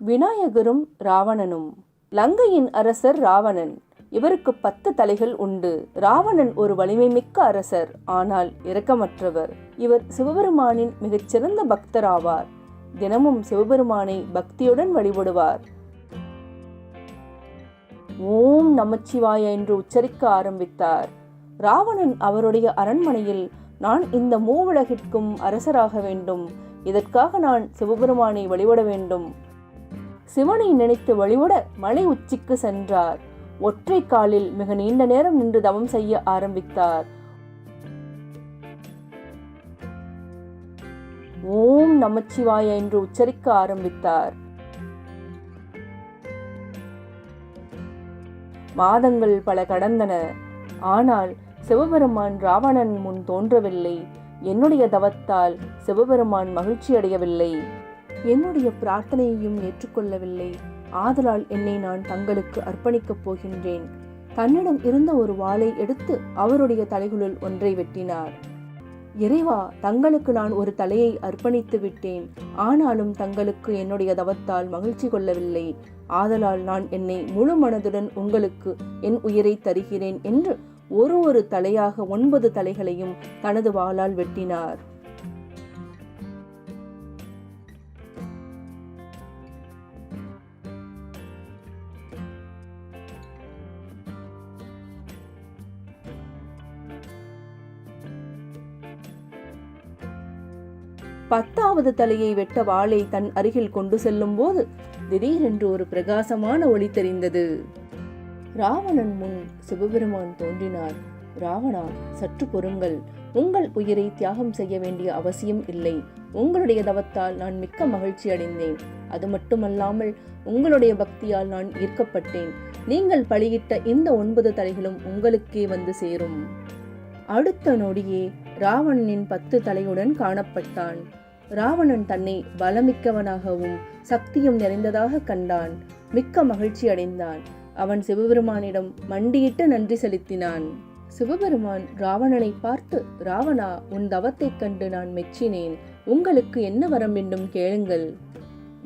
விநாயகரும் ராவணனும். லங்கையின் அரசர் ராவணன். இவருக்கு 10 தலைகள் உண்டு. ராவணன் ஒரு வலிமை மிக்க அரசர், ஆனால் இரக்கமற்றவர். இவர் சிவபெருமானின் மிகச்சிறந்த பக்தர் ஆவார். தினமும் சிவபெருமானை பக்தியுடன் வழிபடுவார். ஓம் நமச்சிவாய என்று உச்சரிக்க ஆரம்பித்தார். ராவணன் அவருடைய அரண்மனையில், நான் இந்த மூவுலகிற்கும் அரசராக வேண்டும், இதற்காக நான் சிவபெருமானை வழிபட வேண்டும். சிவனை நினைத்து வழிபட மலை உச்சிக்கு சென்றார். ஒற்றை காலில் மிக நீண்ட நேரம் நின்று தவம் செய்ய ஆரம்பித்தார். ஓம் நமச்சிவாய என்று உச்சரிக்க ஆரம்பித்தார். மாதங்கள் பல கடந்தன. ஆனால் சிவபெருமான் ராவணன் முன் தோன்றவில்லை. என்னுடைய தவத்தால் சிவபெருமான் மகிழ்ச்சி அடையவில்லை. என்னுடைய பிரார்த்தனையையும் ஏற்றுக்கொள்ளவில்லை. ஆதலால் என்னை நான் தங்களுக்கு அர்ப்பணிக்கப் போகின்றேன். தன்னிடம் இருந்த ஒரு வாளை எடுத்து அவருடைய தலைகளுள் ஒன்றை வெட்டினார். இறைவா, தங்களுக்கு நான் ஒரு தலையை அர்ப்பணித்து விட்டேன். ஆனாலும் தங்களுக்கு என்னுடைய தவத்தால் மகிழ்ச்சி கொள்ளவில்லை. ஆதலால் நான் என்னை முழு மனதுடன் உங்களுக்கு என் உயிரை தருகிறேன் என்று ஒரு தலையாக 9 தலைகளையும் தனது வாளால் வெட்டினார். பத்தாவது தலையை வெட்ட வாளை தன் அருகில் கொண்டு செல்லும் போது திடீரென்று ஒரு பிரகாசமான ஒளி தெரிந்தது. ராவணன் முன் சிவபெருமான் தோன்றினார். ராவணா, சற்று பொறுங்கள். உங்கள் உயிரை தியாகம் செய்ய வேண்டிய அவசியம் இல்லை. உங்களுடைய தவத்தால் நான் மிக்க மகிழ்ச்சி அடைந்தேன். அது மட்டுமல்லாமல் உங்களுடைய பக்தியால் நான் ஈர்க்கப்பட்டேன். நீங்கள் பலியிட்ட இந்த 9 தலைகளும் உங்களுக்கே வந்து சேரும். அடுத்த நொடியே ராவணனின் 10 தலையுடன் காணப்பட்டான். ராவணன் தன்னை பலமிக்கவனாகவும் சக்தியும் நிறைந்ததாக கண்டான். மிக்க மகிழ்ச்சி அடைந்தான். அவன் சிவபெருமானிடம் மண்டியிட்டு நன்றி செலுத்தினான். சிவபெருமான் ராவணனை பார்த்து, ராவணா, உன் தவத்தைக் கண்டு நான் மெச்சினேன். உங்களுக்கு என்ன வரம் வேண்டும் கேளுங்கள்.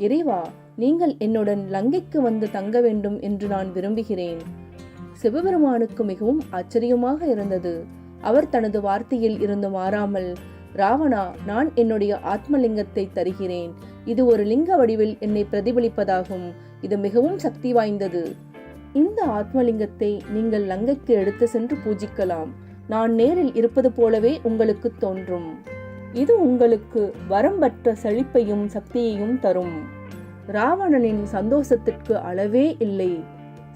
இறைவா, நீங்கள் என்னுடன் லங்கைக்கு வந்து தங்க வேண்டும் என்று நான் விரும்புகிறேன். சிவபெருமானுக்கு மிகவும் ஆச்சரியமாக இருந்தது. அவர் தனது வார்த்தையில் இருந்து மாறாமல், ராவணா, நான் என்னுடைய ஆத்மலிங்கத்தை தருகிறேன். இது ஒரு லிங்க வடிவில் என்னை பிரதிபலிப்பதாகும். இது மிகவும் சக்தி வாய்ந்தது. இந்த ஆத்மலிங்கத்தை நீங்கள் லங்கைக்கு எடுத்து சென்று பூஜிக்கலாம். நான் நேரில் இருப்பது போலவே உங்களுக்கு தோன்றும். இது உங்களுக்கு வரம்பற்ற செழிப்பையும் சக்தியையும் தரும். ராவணனின் சந்தோஷத்திற்கு அளவே இல்லை.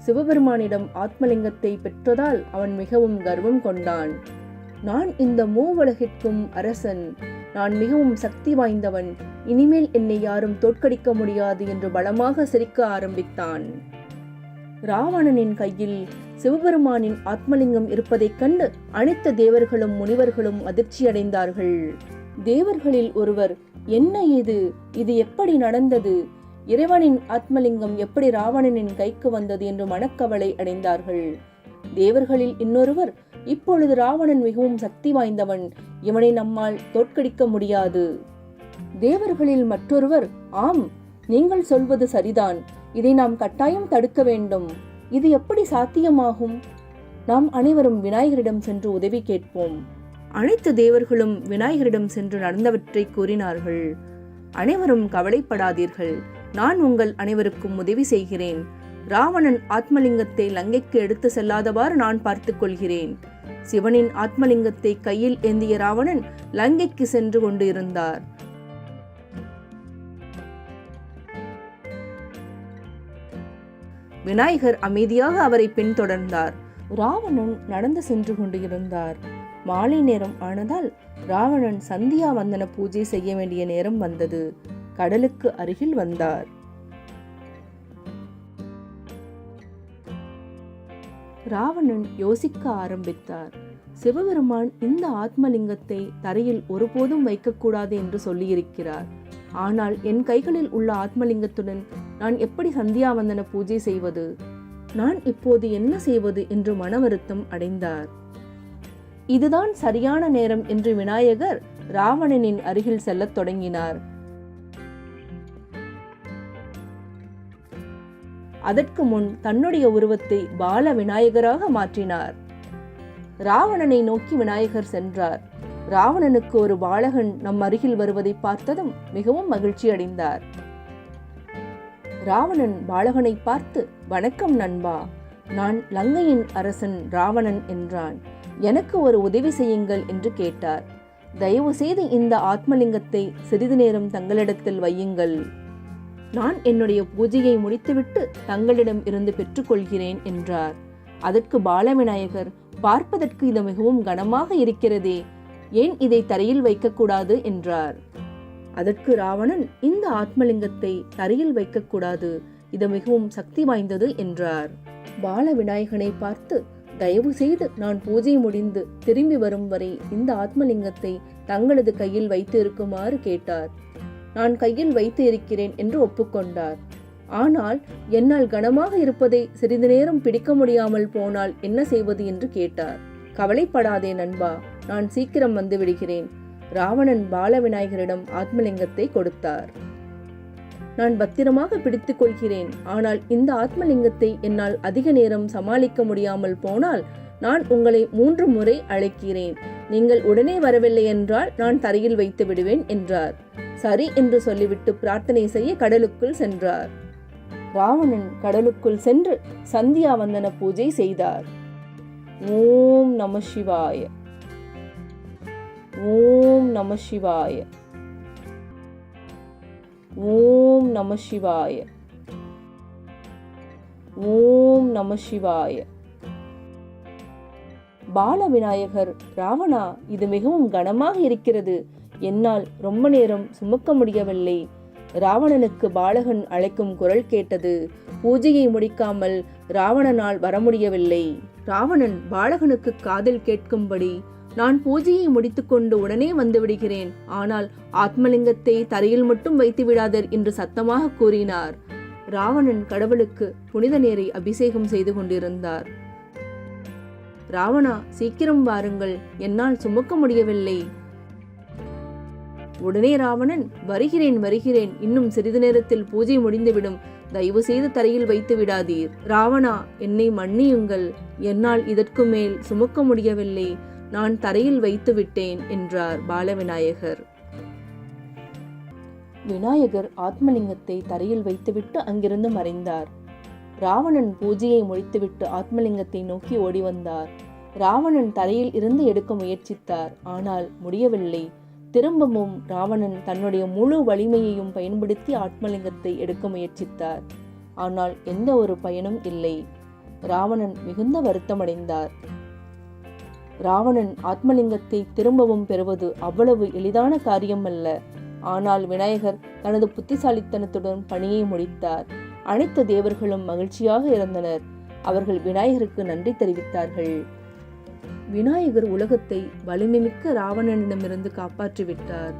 சிவபெருமானிடம் ஆத்மலிங்கத்தை பெற்றதால் அவன் மிகவும் கர்வம் கொண்டான். நான் இந்த மூவுலகிற்கும் அரசன். நான் மிகவும் சக்தி வாய்ந்தவன். இனிமேல் என்னை யாரும் தோற்கடிக்க முடியாது என்று பலமாக சிரிக்க ஆரம்பித்தான். ராவணனின் கையில் சிவபெருமானின் ஆத்மலிங்கம் இருப்பதைக் கண்டு அனைத்து தேவர்களும் முனிவர்களும் அதிர்ச்சியடைந்தார்கள். தேவர்களில் ஒருவர், என்ன இது? இது எப்படி நடந்தது? இறைவனின் ஆத்மலிங்கம் எப்படி ராவணனின் கைக்கு வந்தது என்று மனக்கவலை அடைந்தார்கள். தேவர்களில் இன்னொருவர், இப்பொழுது ராவணன் மிகவும் சக்தி வாய்ந்தவன். இவனை நம்மால் தோற்கடிக்க முடியாது. தேவர்களில் மற்றொருவர், ஆம், நீங்கள் சொல்வது சரிதான். இதை நாம் கட்டாயம் தடுக்க வேண்டும். இது எப்படி சாத்தியமாகும்? நாம் அனைவரும் விநாயகரிடம் சென்று உதவி கேட்போம். அனைத்து தேவர்களும் விநாயகரிடம் சென்று நடந்தவற்றை கூறினார்கள். அனைவரும் கவலைப்படாதீர்கள். நான் உங்கள் அனைவருக்கும் உதவி செய்கிறேன். ராவணன் ஆத்மலிங்கத்தை லங்கைக்கு எடுத்து செல்லாதவாறு நான் பார்த்துக் கொள்கிறேன். சிவனின் ஆத்மலிங்கத்தை கையில் ஏந்திய ராவணன் லங்கைக்கு சென்று கொண்டு இருந்தார். விநாயகர் அமைதியாக அவரை பின்தொடர்ந்தார். ராவணன் நடந்து சென்று கொண்டு இருந்தார். மாலை நேரம் ஆனதால் ராவணன் சந்தியா வந்தன பூஜை செய்ய வேண்டிய நேரம் வந்தது. கடலுக்கு அருகில் வந்தார். ராவணன் யோசிக்க ஆரம்பித்தார். சிவபெருமான் இந்த ஆத்மலிங்கத்தை தரையில் ஒருபோதும் வைக்கக்கூடாது என்று சொல்லியிருக்கிறார். ஆனால் என் கைகளில் உள்ள ஆத்மலிங்கத்துடன் நான் எப்படி சந்தியாவந்தன பூஜை செய்வது? நான் இப்போது என்ன செய்வது என்று மன வருத்தம் அடைந்தார். இதுதான் சரியான நேரம் என்று விநாயகர் ராவணனின் அருகில் செல்லத் தொடங்கினார். அதற்கு முன் தன்னுடைய உருவத்தை பால விநாயகராக மாற்றினார். ராவணனை நோக்கி விநாயகர் சென்றார். ராவணனுக்கு ஒரு பாலகன் நம் அருகில் வருவதை பார்த்ததும் மிகவும் மகிழ்ச்சி அடைந்தார். ராவணன் பாலகனை பார்த்து, வணக்கம் நண்பா, நான் லங்கையின் அரசன் ராவணன் என்றான். எனக்கு ஒரு உதவி செய்யுங்கள் என்று கேட்டார். தயவு செய்து இந்த ஆத்மலிங்கத்தை சிறிது நேரம் தங்களிடத்தில் வையுங்கள். நான் என்னுடைய பூஜையை முடித்துவிட்டு தங்களிடம் இருந்து பெற்றுக்கொள்கிறேன் என்றார். அதற்கு பாலவிநாயகர், பார்ப்பதற்கு இது மிகவும் கனமாக இருக்கிறதே, ஏன் இதை தரையில் வைக்கக்கூடாது என்றார். அதற்கு ராவணன், இந்த ஆத்மலிங்கத்தை தரையில் வைக்கக்கூடாது, இது மிகவும் சக்தி வாய்ந்தது என்றார். பாலவிநாயகனை பார்த்து, தயவு செய்து நான் பூஜை முடிந்து திரும்பி வரும் வரை இந்த ஆத்மலிங்கத்தை தங்களது கையில் வைத்து இருக்குமாறு கேட்டார். நான் கையில் வைத்து இருக்கிறேன் என்று ஒப்புக்கொண்டார். ஆனால் என்னால் கனமாக இருப்பதை சிறிது நேரம் பிடிக்க முடியாமல் போனால் என்ன செய்வது என்று கேட்டார். கவலைப்படாதே நண்பா, நான் சீக்கிரம் வந்து விடுகிறேன். ராவணன் பாலவிநாயகரிடம் ஆத்மலிங்கத்தை கொடுத்தார். நான் பத்திரமாக பிடித்துக் கொள்கிறேன். ஆனால் இந்த ஆத்மலிங்கத்தை என்னால் அதிக நேரம் சமாளிக்க முடியாமல் போனால் நான் உங்களை 3 முறை அழைக்கிறேன். நீங்கள் உடனே வரவில்லை என்றால் நான் தரையில் வைத்து விடுவேன் என்றார். சரி என்று சொல்லிவிட்டு பிரார்த்தனை செய்ய கடலுக்குள் சென்றார். ராவணன் கடலுக்குள் சென்று சந்தியா வந்தன பூஜை செய்தார். ஓம் நம சிவாய, ஓம் நம சிவாய, ஓம் நம சிவாய, ஓம் நம சிவாய. பாலவிநாயகர், ராவணா, இது மிகவும் கனமாக இருக்கிறது, என்னால் ரொம்ப நேரம் சுமக்க முடியவில்லை. ராவணனுக்கு பாலகன் அழைக்கும் குரல் கேட்டது. பூஜையை முடிக்காமல் ராவணனால் வர முடியவில்லை. ராவணன் பாலகனுக்கு காதில் கேட்கும்படி, நான் பூஜையை முடித்துக்கொண்டு உடனே வந்து விடுகிறேன், ஆனால் ஆத்மலிங்கத்தை தரையில் மட்டும் வைத்து விடாதர் என்று சத்தமாக கூறினார். ராவணன் கடவுளுக்கு புனித நீரை அபிஷேகம் செய்து கொண்டிருந்தார். ராவணா, சீக்கிரம் வாருங்கள், என்னால் சுமக்க முடியவில்லை. உடனே ராவணன், வருகிறேன் வருகிறேன், இன்னும் சிறிது நேரத்தில் பூஜை முடிந்துவிடும், தயவு செய்து தரையில் வைத்து விடாதீர். ராவணா, என்னை மன்னியுங்கள், என்னால் இதற்கு மேல் சுமக்க முடியவில்லை, நான் தரையில் வைத்து விட்டேன் என்றார் பாலவிநாயகர். விநாயகர் ஆத்மலிங்கத்தை தரையில் வைத்துவிட்டு அங்கிருந்து மறைந்தார். ராவணன் பூஜையை முடித்துவிட்டு ஆத்மலிங்கத்தை நோக்கி ஓடி வந்தார். ராவணன் தரையில் இருந்து எடுக்க முயற்சித்தார், ஆனால் முடியவில்லை. திரும்பவும் ராவணன் தன்னுடைய முழு வலிமையையும் பயன்படுத்தி ஆத்மலிங்கத்தை எடுக்க முயற்சித்தார். ஆனால் எந்த ஒரு பயனும் இல்லை. ராவணன் மிகுந்த வருத்தமடைந்தார். ராவணன் ஆத்மலிங்கத்தை திரும்பவும் பெறுவது அவ்வளவு எளிதான காரியம் அல்ல. ஆனால் விநாயகர் தனது புத்திசாலித்தனத்துடன் பணியை முடித்தார். அனைத்து தேவர்களும் மகிழ்ச்சியாக இருந்தனர். அவர்கள் விநாயகருக்கு நன்றி தெரிவித்தார்கள். விநாயகர் உலகத்தை வலிமைமிக்க ராவணனிடமிருந்து காப்பாற்றிவிட்டார்.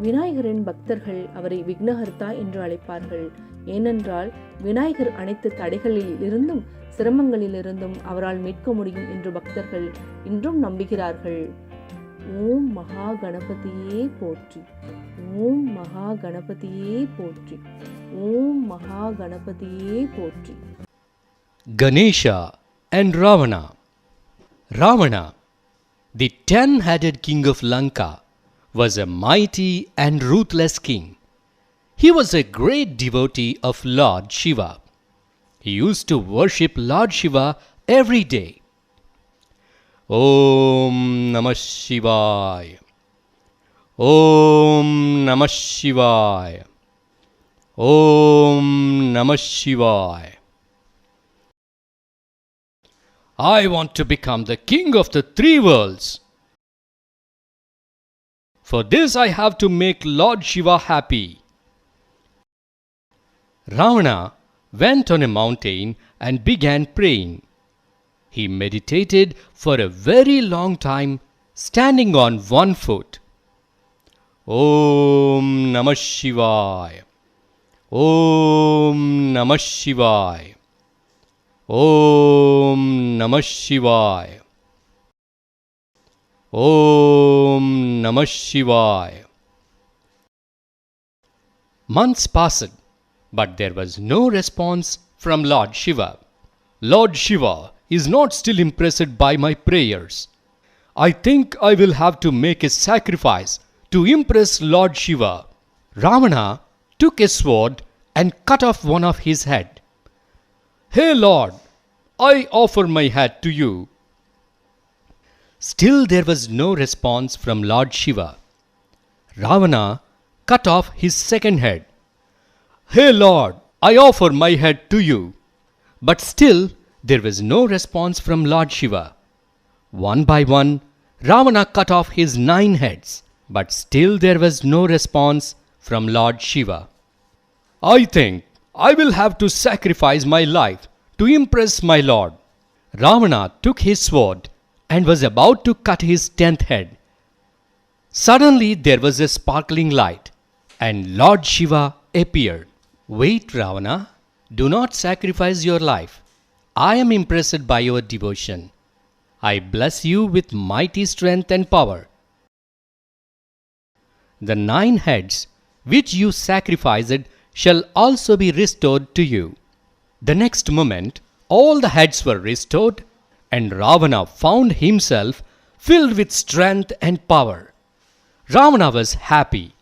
விநாயகரின் பக்தர்கள் அவரை விக்னஹர்த்தா என்று அழைப்பார்கள். ஏனென்றால் விநாயகர் அனைத்து தடைகளில் இருந்தும் சிரமங்களிலிருந்தும் அவரால் மீட்க முடியும் என்று பக்தர்கள் இன்றும் நம்புகிறார்கள். ஓம் மகா கணபதியே போற்றி, ஓம் மகா கணபதியே போற்றி, ஓம் மகா கணபதியே போற்றி. Ganesha and Ravana. Ravana, the 10-headed king of Lanka, was a mighty and ruthless king. He was a great devotee of Lord Shiva. He used to worship Lord Shiva every day. Om Namah Shivaya, Om Namah Shivaya, Om Namah Shivaya. I want to become the king of the 3 worlds. For this I have to make Lord Shiva happy. Ravana went on a mountain and began praying. He meditated for a very long time, standing on one foot. Om Namah Shivaya, Om Namah Shivaya, Om Namah Shivaya, Om Namah Shivaya. Months passed But there was no response from Lord Shiva. Lord Shiva is not still impressed by my prayers. I think I will have to make a sacrifice to impress Lord Shiva. Ravana took a sword and cut off one of his head. Hey Lord, I offer my head to you. Still there was no response from Lord Shiva. Ravana cut off his second head. Hey Lord, I offer my head to you. But still there was no response from Lord Shiva. One by one, Ravana cut off his 9 heads. But still there was no response from Lord Shiva. I think I will have to sacrifice my life to impress my Lord. Ravana took his sword and was about to cut his 10th head. Suddenly there was a sparkling light, and Lord Shiva appeared. Wait, Ravana, do not sacrifice your life. I am impressed by your devotion. I bless you with mighty strength and power. The 9 heads which you sacrificed shall also be restored to you. The next moment, all the heads were restored, and Ravana found himself filled with strength and power. Ravana was happy,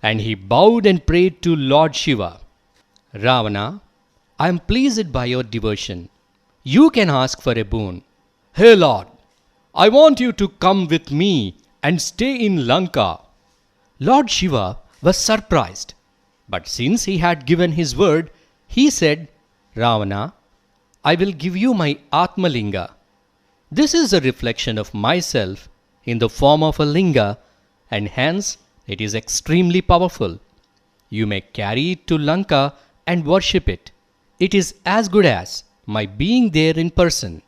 and he bowed and prayed to Lord Shiva. Ravana, I am pleased by your devotion. You can ask for a boon. Hey Lord, I want you to come with me and stay in Lanka. Lord Shiva was surprised, but since he had given his word, he said, Ravana, I will give you my Atmalinga. This is a reflection of myself in the form of a linga, and hence it is extremely powerful. You may carry it to Lanka and worship it. It is as good as my being there in person.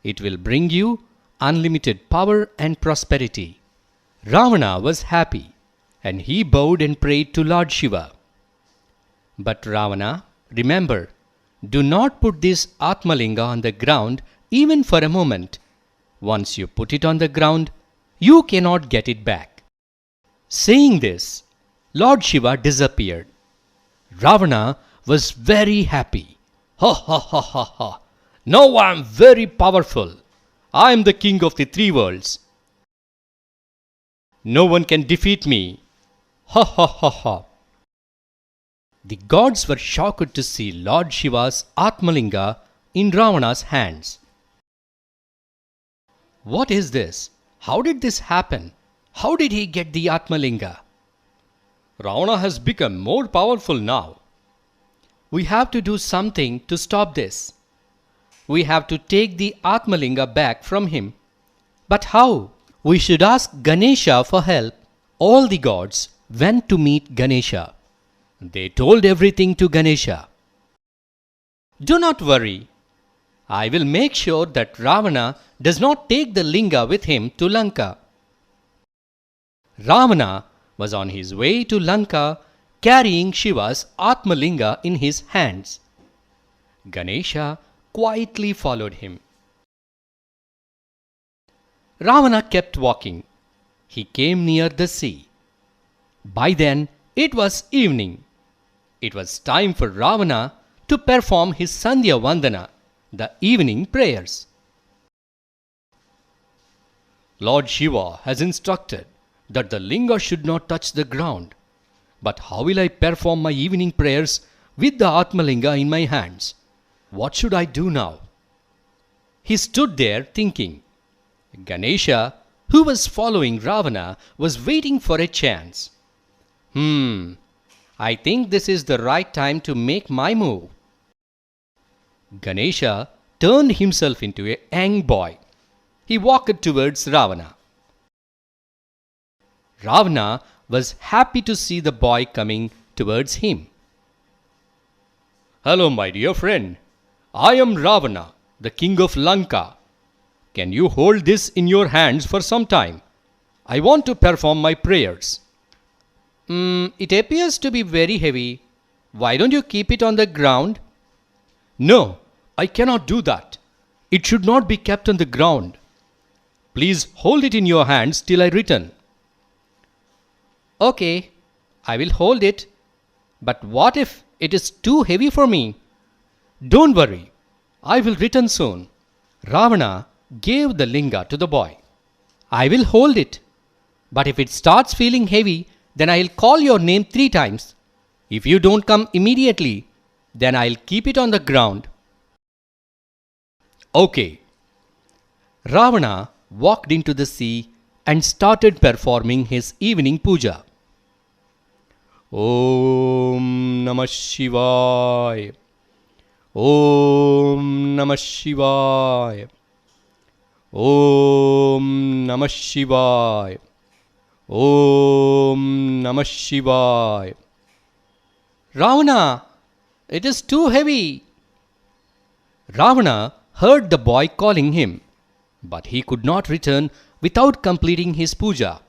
It will bring you unlimited power and prosperity. Ravana was happy, and he bowed and prayed to Lord Shiva. But Ravana, remember, do not put this Atmalinga on the ground even for a moment. Once you put it on the ground, you cannot get it back. Saying this, Lord Shiva disappeared. Ravana was very happy. Ha ha ha ha ha! Now I am very powerful. I am the king of the 3 worlds. No one can defeat me. Ha ha ha ha! The gods were shocked to see Lord Shiva's Atmalinga in Ravana's hands. What is this? How did this happen? How did he get the Atmalinga? Ravana has become more powerful now. We have to do something to stop this. We have to take the Atmalinga back from him. But how? We should ask Ganesha for help. All the gods went to meet Ganesha. They told everything to Ganesha. Do not worry. I will make sure that Ravana does not take the linga with him to Lanka. Ravana was on his way to Lanka carrying Shiva's Atmalinga in his hands. Ganesha quietly followed him. Ravana kept walking. He came near the sea. By then it was evening. It was time for Ravana to perform his Sandhya Vandana, the evening prayers. Lord Shiva has instructed that the linga should not touch the ground. But how will I perform my evening prayers with the Atmalinga in my hands? What should I do now? He stood there thinking. Ganesha, who was following Ravana, was waiting for a chance. I think this is the right time to make my move. Ganesha turned himself into a young boy. He walked towards Ravana. Ravana was happy to see the boy coming towards him. Hello, my dear friend. I am Ravana, the king of Lanka. Can you hold this in your hands for some time? I want to perform my prayers. It appears to be very heavy. Why don't you keep it on the ground? No, I cannot do that. It should not be kept on the ground. Please hold it in your hands till I return. Okay, I will hold it. But what if it is too heavy for me. Don't worry, I will return soon. Ravana gave the linga to the boy. I will hold it, but if it starts feeling heavy, then I'll call your name 3 times. If you don't come immediately, then I'll keep it on the ground. Okay. Ravana walked into the sea and started performing his evening puja. Om Namah Shivaya. Om Namah Shivaya. Om Namah Shivaya. Om Namah Shivaya. Ravana, it is too heavy. Ravana heard the boy calling him, but he could not return without completing his puja.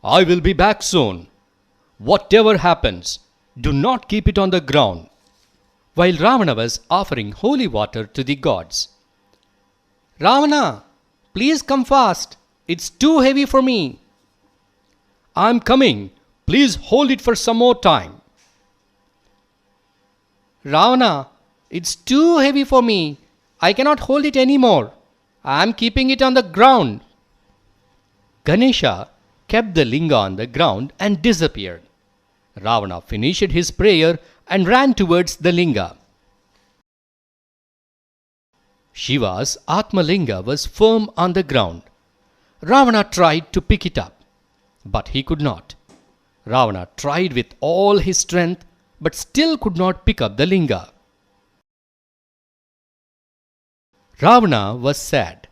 I will be back soon. Whatever happens, do not keep it on the ground. While Ravana was offering holy water to the gods. Ravana, please come fast. It's too heavy for me. I'm coming. Please hold it for some more time. Ravana, it's too heavy for me. I cannot hold it anymore. I am keeping it on the ground. Ganesha kept the linga on the ground and disappeared. Ravana finished his prayer and ran towards the linga. Shiva's Atmalinga was firm on the ground. Ravana tried to pick it up, but he could not. Ravana tried with all his strength, but still could not pick up the linga. Ravana was sad.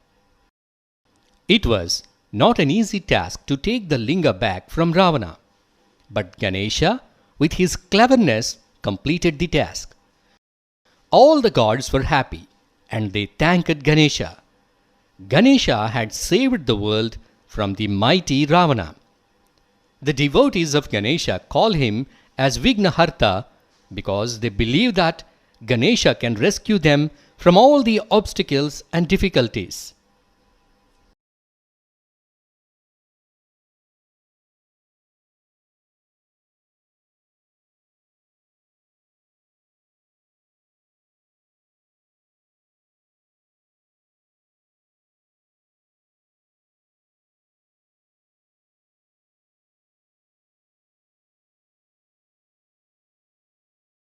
It was not an easy task to take the linga back from Ravana, but Ganesha, with his cleverness, completed the task. All the gods were happy, and they thanked Ganesha. Ganesha had saved the world from the mighty Ravana. The devotees of Ganesha call him as Vignaharta because they believe that Ganesha can rescue them from all the obstacles and difficulties.